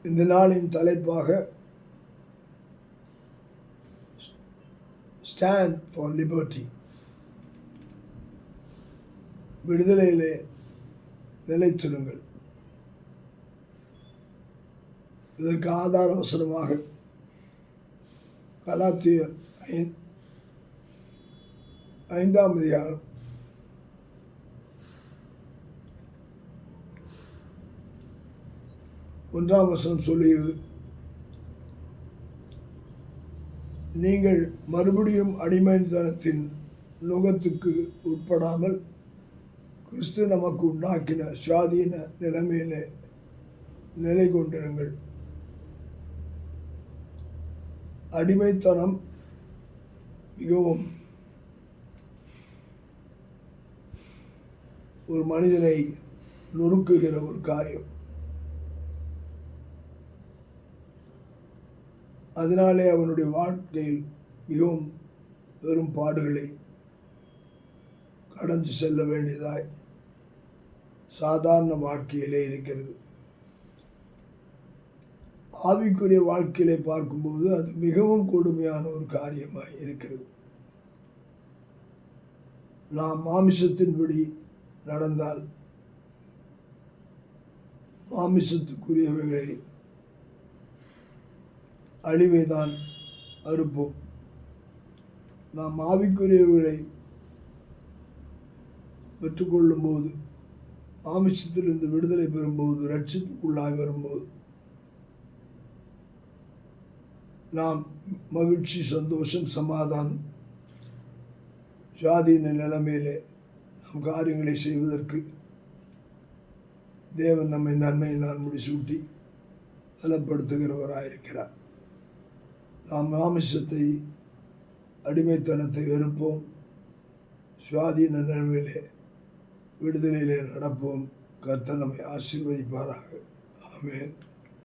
இந்த நாளின் தலைப்பாக ஸ்டாண்ட் ஃபார் லிபர்ட்டி, விடுதலையிலே நிலைத்திருங்கள். இதற்கு ஆதார வசனமாக கலாத்தியர் 5ஆம் அதிகாரம் 1ஆம் வசனம் சொல்லுகிறது, நீங்கள் மறுபடியும் அடிமைத்தனத்தின் நுகத்துக்கு உட்படாமல் கிறிஸ்து நமக்கு உண்டாக்கின சுயாதீன நிலைமையிலே நிலை கொண்டிருங்கள். அடிமைத்தனம் மிகவும் ஒரு மனிதனை நொறுக்குகிற ஒரு காரியம். அதனாலே அவனுடைய வாழ்க்கையில் மிகவும் பெரும் பாடுகளை கடந்து செல்ல வேண்டியதாய் சாதாரண வாழ்க்கையிலே இருக்கிறது. ஆவிக்குரிய வாழ்க்கையிலே பார்க்கும்போது அது மிகவும் கொடுமையான ஒரு காரியமாய் இருக்கிறது. நாம் மாமிசத்தின்படி நடந்தால் மாமிசத்துக்குரியவைகளை அழிவை தான் அறுப்போம். நாம் ஆவிக்குரியவைகளை பெற்றுக்கொள்ளும் போது, மாமிசத்திலிருந்து விடுதலை பெறும்போது, ரட்சிப்புக்குள்ளாய் வரும்போது நாம் மகிழ்ச்சி, சந்தோஷம், சமாதானம், சுயாதீன நிலைமையிலே நாம் காரியங்களை செய்வதற்கு தேவன் நம்மை நன்மையினால் முடிசூட்டி பலப்படுத்துகிறவராயிருக்கிறார். நாம் மாமிசத்தை, அடிமைத்தனத்தை வெறுப்போம், சுயாதீன நிலைமையிலே விடுதலையிலே நடப்போம். கர்த்தர் நம்மை ஆசீர்வதிப்பாராக. ஆமென்.